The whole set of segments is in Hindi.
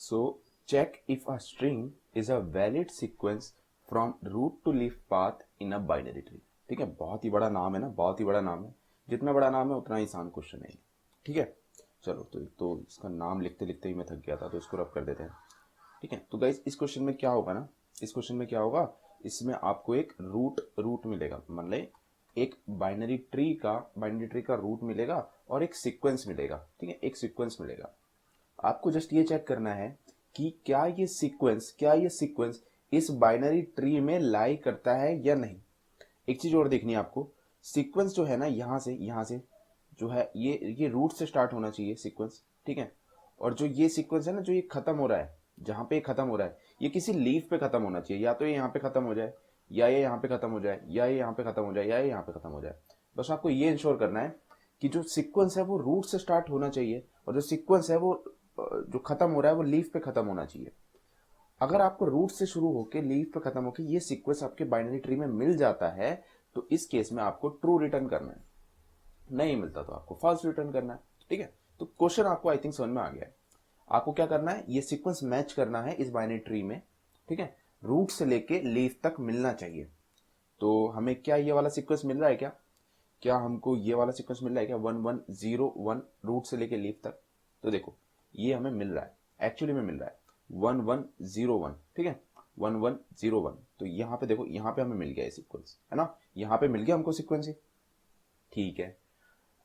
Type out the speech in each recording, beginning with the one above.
So check if a string is a valid sequence from root to leaf path in a binary tree। ठीक है, बहुत ही बड़ा नाम है ना, बहुत ही बड़ा नाम है। जितना बड़ा नाम है उतना ही आसान क्वेश्चन है। ठीक है, चलो तो इसका नाम लिखते लिखते ही मैं थक गया था, तो इसको रब कर देते हैं। ठीक है, तो गाइस इस क्वेश्चन में क्या होगा ना, इस क्वेश्चन में क्या होगा, इसमें आपको एक रूट मिलेगा, मतलब एक बाइनरी ट्री का रूट मिलेगा और एक सीक्वेंस मिलेगा। ठीक है, एक सीक्वेंस मिलेगा। आपको जस्ट ये चेक करना है कि क्या ये सीक्वेंस इस बाइनरी ट्री में लाई करता है या नहीं। एक चीज और देखनी है आपको, सीक्वेंस जो है ना, यहाँ से जो है ये रूट से स्टार्ट होना चाहिए सीक्वेंस। ठीक है, और जो ये सीक्वेंस है ना, जो ये खत्म हो रहा है, जहां पे ये खत्म हो रहा है, ये किसी लीफ पे खत्म होना चाहिए। या तो ये यहाँ पे खत्म हो जाए, या ये यहाँ पे खत्म हो जाए, या ये यहाँ पे खत्म हो जाए, या ये यहाँ पे खत्म हो जाए। बस आपको ये इंश्योर करना है कि जो सीक्वेंस है वो रूट से स्टार्ट होना चाहिए, और जो सीक्वेंस है वो जो खत्म हो रहा है वो लीफ पे खत्म होना चाहिए। अगर आपको रूट से शुरू होकर लीफ पे खत्म होकर ये सीक्वेंस आपके बाइनरी ट्री में मिल जाता है, तो इस केस में आपको ट्रू रिटर्न करना है। नहीं मिलता तो आपको फॉल्स रिटर्न करना है। ठीक है, तो क्वेश्चन आपको आई थिंक समझ में आ गया है। आपको क्या करना है, ये सीक्वेंस मैच करना है इस बाइनरी ट्री में। ठीक है, रूट से लेके लीफ तक मिलना चाहिए। तो हमें क्या ये वाला सीक्वेंस मिल रहा है क्या, क्या हमको ये वाला सीक्वेंस मिल रहा है क्या, 1101 रूट से लेके लीफ तक। तो देखो ये हमें मिल रहा है, एक्चुअली में मिल रहा है 1101। ठीक है, 1101। तो यहाँ पे देखो, यहाँ पे हमें मिल गया है सीक्वेंस, है ना, यहाँ पे मिल गया हमको सीक्वेंस ही। ठीक है,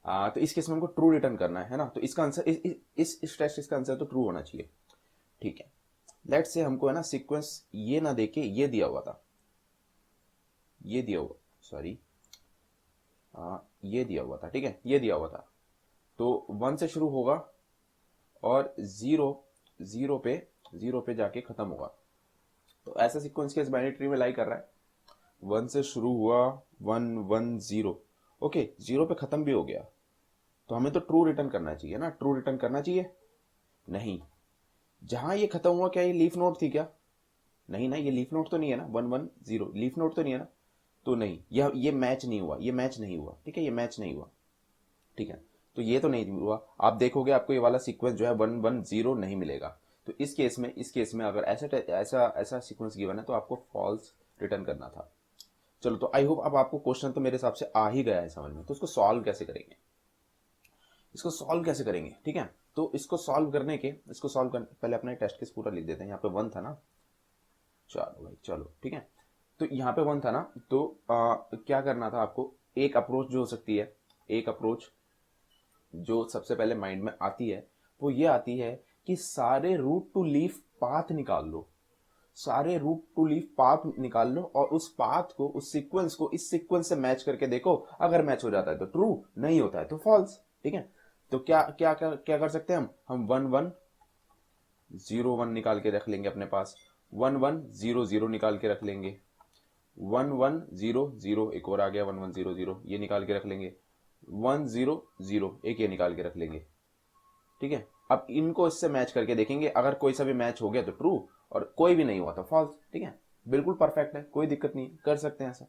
तो इस केस में हमको ट्रू रिटर्न करना है ना, तो इसका आंसर इस टेस्ट इसका आंसर तो ट्रू होना चाहिए। ठीक है, लेट्स से हमको है ना सीक्वेंस ये ना देके ये दिया हुआ था, ये दिया हुआ, सॉरी ये दिया हुआ था। ठीक है, ये दिया हुआ था, तो 1 से शुरू होगा और जीरो पे जाके खत्म होगा। तो ऐसा सीक्वेंस के इस बाइनरी ट्री में लाई कर रहा है, 1 से शुरू हुआ 110, ओके, 0 पे खत्म भी हो गया, तो हमें तो ट्रू रिटर्न करना चाहिए ना, ट्रू रिटर्न करना चाहिए। नहीं, जहां ये खत्म हुआ क्या ये लीफ नोड थी क्या, नहीं ना, ये लीफ नोड तो नहीं है ना, 110 लीफ नोड तो नहीं है ना, तो नहीं, ये मैच नहीं हुआ, ये मैच नहीं हुआ। ठीक है, ये मैच नहीं हुआ। ठीक है, तो ये तो नहीं हुआ। आप देखोगे आपको ये वाला सीक्वेंस जो है 110 नहीं मिलेगा। तो इस केस में अगर ऐसा सीक्वेंस गिवन है तो आपको फॉल्स रिटर्न करना था। चलो, तो आई होप अब आपको क्वेश्चन तो मेरे हिसाब से आ ही गया है समझ में। तो इसको सॉल्व कैसे करेंगे, ठीक है, तो पहले अपना टेस्ट केस पूरा लिख देते हैं। यहाँ पे 1 था ना, चलो भाई चलो, ठीक है, तो यहाँ पे 1 था ना, तो क्या करना था आपको, एक अप्रोच जो हो सकती है, एक अप्रोच जो सबसे पहले माइंड में आती है वो ये आती है कि सारे रूट टू लीफ पाथ निकाल लो, सारे रूट टू लीफ पाथ निकाल लो, और उस पाथ को, उस सीक्वेंस को इस सीक्वेंस से मैच करके देखो। अगर मैच हो जाता है तो ट्रू, नहीं होता है तो फॉल्स। ठीक है, तो क्या क्या क्या क्या कर सकते हैं हम 1101 निकाल के रख लेंगे अपने पास, 1100 निकाल के रख लेंगे, 1100 एक और आ गया 1100, ये निकाल के रख लेंगे, 100 एक ये निकाल के रख लेंगे। ठीक है, अब इनको इससे मैच करके देखेंगे, अगर कोई सा भी मैच हो गया तो ट्रू, और कोई भी नहीं हुआ तो फॉल्स। ठीक है, बिल्कुल परफेक्ट है, कोई दिक्कत नहीं, कर सकते हैं ऐसा,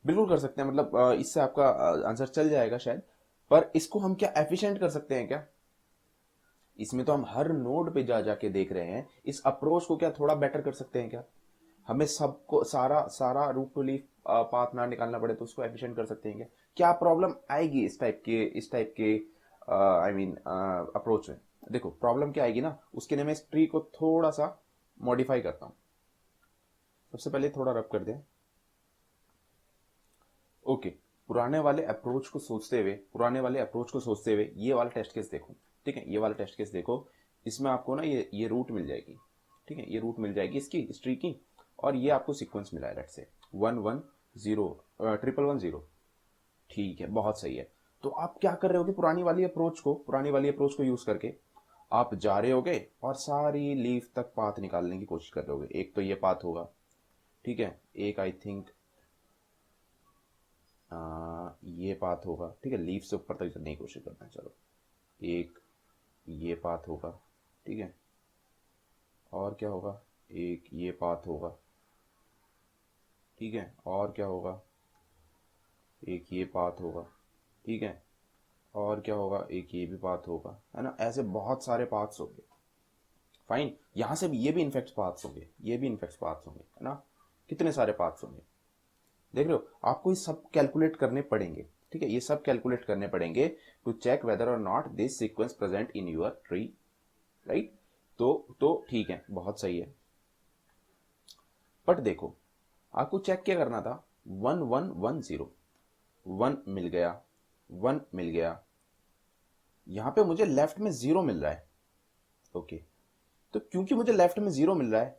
बिल्कुल कर सकते हैं। मतलब इससे आपका आंसर चल जाएगा शायद। पर इसको हम क्या एफिशिएंट कर सकते हैं क्या, इसमें तो हम हर नोड पे जा जाके देख रहे हैं, इस अप्रोच को क्या थोड़ा बेटर कर सकते हैं क्या, हमें सबको सारा सारा रूट टू लीफ पाथ ना निकालना पड़े, तो उसको एफिशिएंट कर सकते हैं क्या। क्या प्रॉब्लम आएगी इस टाइप के आई मीन अप्रोच में। देखो प्रॉब्लम क्या आएगी ना, उसके लिए मैं इस ट्री को थोड़ा सा मॉडिफाई करता हूं। सबसे पहले थोड़ा रब कर दें, ओके, पुराने वाले अप्रोच को सोचते हुए ये वाला टेस्ट केस देखो। ठीक है, ये वाला टेस्ट केस देखो, इसमें आपको ना ये रूट मिल जाएगी। ठीक है, ये रूट मिल जाएगी इसकी, इस ट्री की, और ये आपको सीक्वेंस मिला है लेट्स से 110 111 ठीक है, बहुत सही है। तो आप क्या कर रहे होगे, पुरानी वाली अप्रोच को यूज करके आप जा रहे होगे और सारी लीफ तक पाथ निकालने की कोशिश कर रहे होगे। एक तो ये पाथ होगा, ठीक है, एक आई थिंक ये पाथ होगा। ठीक है, लीफ से ऊपर तक चलने की कोशिश करना है। चलो, एक ये पाथ होगा, ठीक है, और क्या होगा, एक ये पाथ होगा, ठीक है, और क्या होगा, एक ये पाथ होगा, ठीक है, और क्या होगा, एक ये भी पाथ होगा, है ना, ऐसे बहुत सारे पाथ्स होंगे। फाइन, यहां से भी ये भी इनफेक्ट पाथ्स होंगे, ये भी इनफेक्ट पाथ्स होंगे, है ना, कितने सारे पाथ्स होंगे, देख रहे हो। आपको ये सब कैलकुलेट करने पड़ेंगे, ठीक है, ये सब कैलकुलेट करने पड़ेंगे टू चेक वेदर और not this sequence present in your tree, right. तो ठीक है, बहुत सही है। बट देखो, आपको चेक क्या करना था, 1110, 1 मिल गया, 1 मिल गया, यहां पे मुझे लेफ्ट में 0 मिल रहा है, ओके। तो क्योंकि मुझे लेफ्ट में 0 मिल रहा है,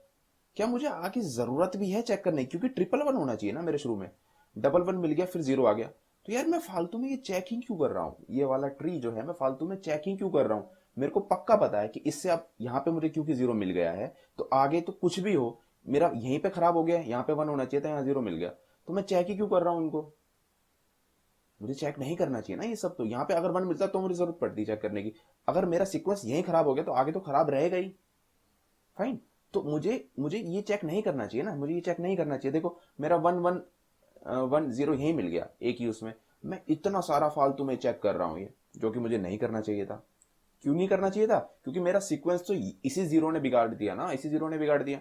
क्या मुझे आगे जरूरत भी है चेक करने की, क्योंकि 111 होना चाहिए ना मेरे शुरू में, 11 मिल गया फिर 0 आ गया, तो यार मैं फालतू में ये चेकिंग क्यों कर रहा हूँ, ये वाला ट्री जो है मैं फालतू में चेकिंग क्यों कर रहा हूँ। मेरे को पक्का पता है कि इससे अब यहाँ पे मुझे क्योंकि 0 मिल गया है, तो आगे तो कुछ भी हो, मेरा यहीं पे खराब हो गया, यहाँ पे 1 होना चाहिए था, यहाँ 0 मिल गया, तो मैं चेक ही क्यों कर रहा हूँ इनको, मुझे चेक नहीं करना चाहिए ना ये सब। तो यहाँ पे अगर 1 मिलता तो मुझे जरूरत पड़ती चेक करने की, अगर मेरा सीक्वेंस यहीं खराब हो गया तो आगे तो खराब रहेगा ही, फाइन। तो मुझे मुझे ये चेक नहीं करना चाहिए ना, मुझे ये चेक नहीं करना चाहिए। देखो मेरा 1 1 1 0 यहीं मिल गया एक ही उसमें, मैं इतना सारा फालतू में चेक कर रहा हूँ ये, जो कि मुझे नहीं करना चाहिए था। क्यों नहीं करना चाहिए था, क्योंकि मेरा सीक्वेंस तो इसी 0 ने बिगाड़ दिया ना, इसी 0 ने बिगाड़ दिया।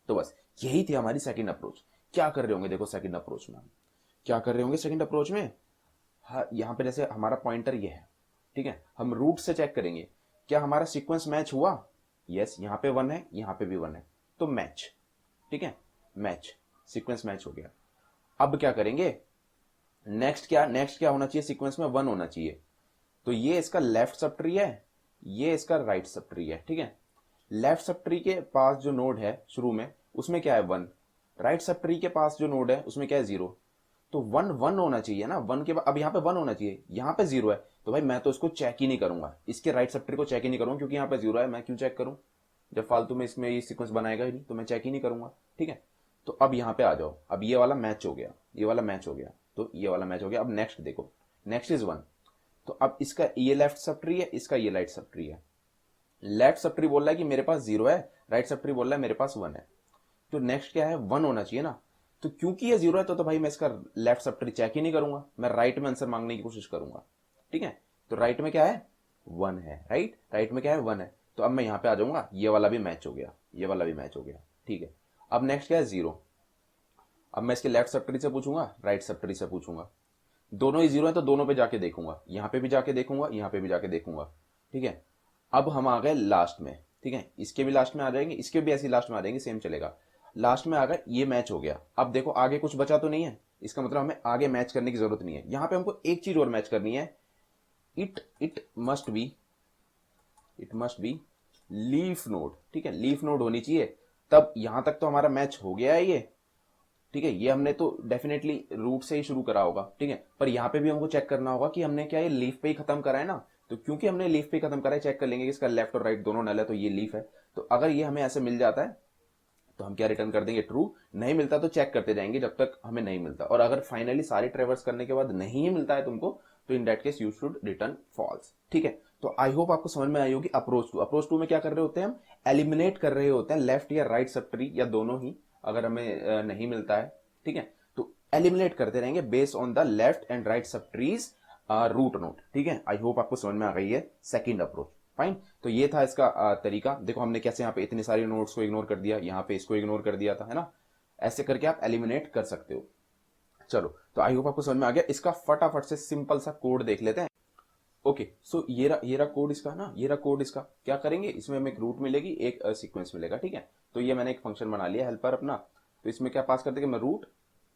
तो बस यही थी हमारी सेकंड अप्रोच। क्या कर रहे होंगे, देखो सेकंड अप्रोच में क्या कर रहे होंगे, सेकंड अप्रोच में यहाँ पे जैसे हमारा पॉइंटर ये है, ठीक है, हम रूट से चेक करेंगे क्या हमारा सीक्वेंस मैच हुआ, यस, यहाँ पे 1 है, यहाँ पे भी 1 है, तो मैच, ठीक है, मैच, सीक्वेंस मैच हो गया। अब क्या करेंगे, नेक्स्ट क्या होना चाहिए, सीक्वेंस में 1 होना चाहिए, तो ये इसका लेफ्ट सब ट्री है, ये इसका राइट सब ट्री है, ठीक है। लेफ्ट सब ट्री के पास जो नोड है शुरू में उसमें क्या है 1, राइट सब ट्री के पास जो नोड है उसमें क्या है 0, तो 1 1 होना चाहिए ना, 1 के बाद अब यहाँ पे 1 होना चाहिए, यहाँ पे 0 है, तो भाई मैं तो इसको चेक ही नहीं करूंगा, इसके राइट सब ट्री को चेक ही नहीं करूंगा, क्योंकि यहाँ पे 0 है, मैं क्यों चेक करूं, जब फालतू में इसमें ये सीक्वेंस बनाएगा ही नहीं, तो मैं चेक ही नहीं करूंगा, ठीक है। तो अब यहाँ पे आ जाओ, अब ये वाला मैच हो गया, ये वाला मैच हो गया, तो ये वाला मैच हो गया। अब नेक्स्ट देखो, नेक्स्ट इज 1, तो अब इसका ये लेफ्ट सब ट्री है, इसका ये राइट सब ट्री है। लेफ्ट सब ट्री बोल रहा है कि मेरे पास 0 है, राइट सब ट्री बोल रहा है मेरे पास 1 है, तो नेक्स्ट क्या है 1 होना चाहिए ना। तो क्योंकि ये 0 है तो भाई मैं इसका लेफ्ट सब ट्री चेक ही नहीं करूंगा, मैं राइट में आंसर मांगने की कोशिश करूंगा, ठीक है। तो राइट में क्या है 1 है, राइट में क्या है 1 है, तो अब मैं यहां पे आ जाऊंगा, ये वाला भी मैच हो गया, ये वाला भी मैच हो गया, ठीक है। अब नेक्स्ट क्या है 0, अब मैं इसके लेफ्ट सब ट्री से पूछूंगा, राइट सब ट्री से पूछूंगा, दोनों ही 0 है तो दोनों पे जाके देखूंगा, यहां पे भी जाके देखूंगा, यहां पे भी जाके देखूंगा, ठीक है। अब हम आ गए लास्ट में, ठीक है, इसके भी लास्ट में आ जाएंगे, इसके भी ऐसी लास्ट में आ जाएंगे, सेम चलेगा। लास्ट में आ गए, ये मैच हो गया। अब देखो आगे कुछ बचा तो नहीं है, इसका मतलब हमें आगे मैच करने की जरूरत नहीं है, यहां पे हमको एक चीज और मैच करनी है, it it must be it must be leaf node, ठीक है, लीफ नोड होनी चाहिए। तब यहां तक तो हमारा मैच हो गया है ये, ठीक है, ये हमने तो डेफिनेटली रूट से ही शुरू करा होगा, ठीक है, पर यहां पे भी हमको चेक करना होगा कि हमने क्या ये लीफ पे ही खत्म करा है ना, तो क्योंकि हमने लीफ पे खत्म करा है, चेक कर लेंगे कि इसका लेफ्ट और राइट दोनों नल है, तो ये लीफ है। तो अगर ये हमें ऐसे मिल जाता है तो हम क्या रिटर्न कर देंगे, ट्रू। नहीं मिलता तो चेक करते जाएंगे जब तक हमें नहीं मिलता, और अगर फाइनली सारी ट्रेवर्स करने के बाद नहीं ही मिलता है तुमको, तो in that case you should return false, ठीक है। तो आई होप आपको समझ में आई होगी अप्रोच टू में क्या कर रहे होते हैं हम, एलिमिनेट कर रहे होते हैं लेफ्ट या राइट सब ट्री या दोनों ही, अगर हमें नहीं मिलता है, ठीक है, तो एलिमिनेट करते रहेंगे based on the left and right सब ट्रीज रूट नोड, ठीक है। आई होप आपको समझ में आ गई है सेकंड अप्रोच, फाइन। तो ये था इसका तरीका। देखो हमने कैसे यहाँ पे इतने सारे नोड्स को इग्नोर कर दिया, यहाँ पे इसको इग्नोर कर दिया था, है ना, ऐसे करके आप एलिमिनेट कर सकते हो। चलो, तो आई होप आपको समझ में आ गया। इसका फटाफट से सिंपल सा कोड देख लेते हैं। ओके, सो ये रहा कोड इसका ना, ये रहा कोड इसका। क्या करेंगे, इसमें हमें एक रूट मिलेगी, एक सीक्वेंस मिलेगा, ठीक है। तो ये मैंने एक फंक्शन बना लिया हेल्पर अपना, तो इसमें क्या पास कर देंगे, मैं रूट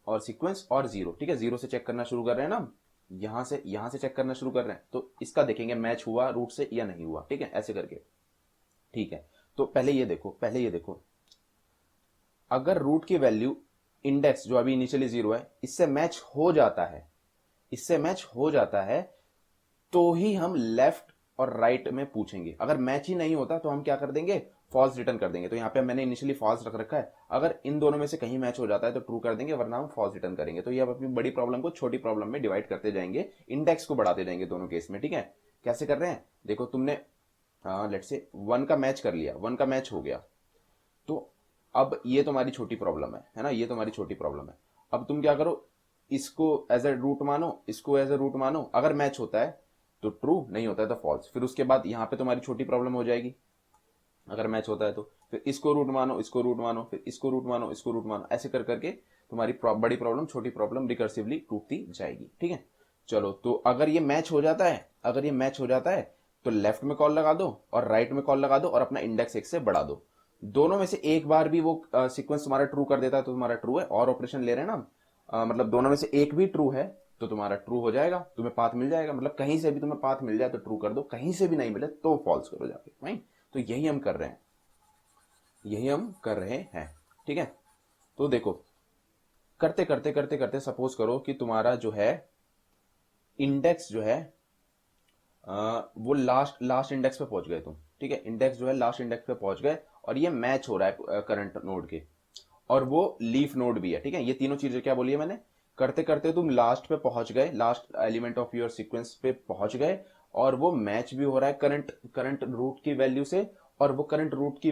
और सीक्वेंस और 0, ठीक है। 0 से चेक करना शुरू कर रहे हैं ना हम, यहां से चेक करना शुरू कर रहे हैं, तो इसका देखेंगे मैच हुआ रूट से या नहीं हुआ, ठीक है, ऐसे करके, ठीक है। तो पहले ये देखो, अगर रूट की वैल्यू इंडेक्स जो अभी इनिशियली 0 है इससे मैच हो जाता है, तो ही हम लेफ्ट और राइट में पूछेंगे। अगर मैच ही नहीं होता तो हम क्या कर देंगे, फॉल्स रिटर्न कर देंगे। तो यहाँ पे मैंने इनिशियली फॉल्स रख रखा है, अगर इन दोनों में से कहीं मैच हो जाता है तो ट्रू कर देंगे, वरना हम फॉल्स रिटर्न करेंगे। तो ये अपनी बड़ी प्रॉब्लम को छोटी प्रॉब्लम में डिवाइड करते जाएंगे, इंडेक्स को बढ़ाते जाएंगे दोनों केस में, ठीक है। कैसे कर रहे हैं, देखो तुमने लेट्स से 1 का मैच कर लिया, 1 का मैच हो गया, तो अब ये तुम्हारी छोटी प्रॉब्लम है ना, ये तुम्हारी छोटी प्रॉब्लम है। अब तुम क्या करो, इसको एज ए रूट मानो, इसको एज ए रूट मानो, अगर मैच होता है तो ट्रू, नहीं होता है तो फॉल्स। फिर उसके बाद यहां पे तुम्हारी छोटी प्रॉब्लम हो जाएगी, अगर मैच होता है तो फिर इसको रूट मानो, इसको रूट मानो, फिर इसको रूट मानो, इसको रूट मानो, ऐसे कर करके तुम्हारी बड़ी प्रॉब्लम छोटी प्रॉब्लम रिकर्सिवली टूटती जाएगी। ठीक है, चलो तो अगर ये मैच हो जाता है, अगर ये मैच हो जाता है तो लेफ्ट में कॉल लगा दो और राइट में कॉल लगा दो और अपना इंडेक्स एक से बढ़ा दो। दोनों में से एक बार भी वो सीक्वेंस तुम्हारा ट्रू कर देता है तो तुम्हारा ट्रू है, और ऑपरेशन ले रहे हैं ना मतलब दोनों में से एक भी ट्रू है तो तुम्हारा ट्रू हो जाएगा, तुम्हें पाथ मिल जाएगा। मतलब कहीं से भी तुम्हें पाथ मिल जाए तो ट्रू कर दो, कहीं से भी नहीं मिले तो फॉल्स करो जाके, राइट। तो यही हम कर रहे हैं, यही हम कर रहे हैं। ठीक है, तो देखो करते करते करते करते सपोज करो कि तुम्हारा जो है इंडेक्स जो है वो लास्ट लास्ट इंडेक्स पे पहुंच गए तुम। ठीक है, इंडेक्स जो है लास्ट इंडेक्स पे पहुंच गए और ये मैच हो रहा है करंट नोड के, और वो लीफ नोड भी है। ठीक है, ये तीनों चीजें क्या बोली है मैंने, करते करते तुम लास्ट पे पहुंच गए, last element of your sequence पे पहुंच गए, और वो मैच भी हो रहा है करंट करंट रूट की वैल्यू से, और वो करंट रूट की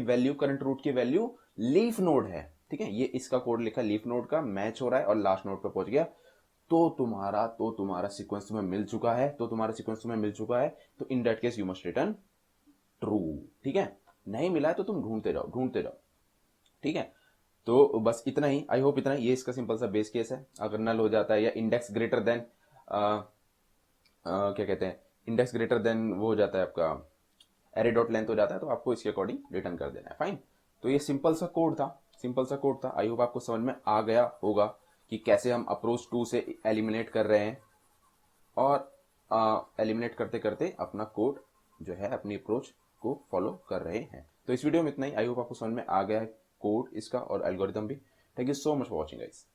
वैल्यू लीफ नोड है। ठीक है, ये इसका कोड लिखा लीफ नोड का, मैच हो रहा है और लास्ट नोड पे पहुंच गया, तो तुम्हारा सीक्वेंस तुम्हें मिल चुका है, तो in that case you must return true. ठीक है, नहीं मिला है तो तुम ढूंढते जाओ, ढूंढते जाओ। ठीक है, तो बस इतना ही, आई होप इतना ही, ये इसका सिंपल सा बेस केस है। अगर नल हो जाता है या इंडेक्स ग्रेटर देन क्या कहते हैं, इंडेक्स ग्रेटर देन वो हो जाता है आपका एरे डॉट लेंथ हो जाता है, तो आपको इसके अकॉर्डिंग रिटर्न कर देना है। फाइन, तो ये सिंपल सा कोड था, सिंपल सा कोड था। आई होप आपको समझ में आ गया होगा कि कैसे हम अप्रोच 2 से एलिमिनेट कर रहे हैं, और एलिमिनेट करते करते अपना कोड जो है अपनी अप्रोच को फॉलो कर रहे हैं। तो इस वीडियो में इतना ही, आई होप आपको समझ में आ गया है कोड इसका और एल्गोरिथम भी। Thank you so much for watching guys.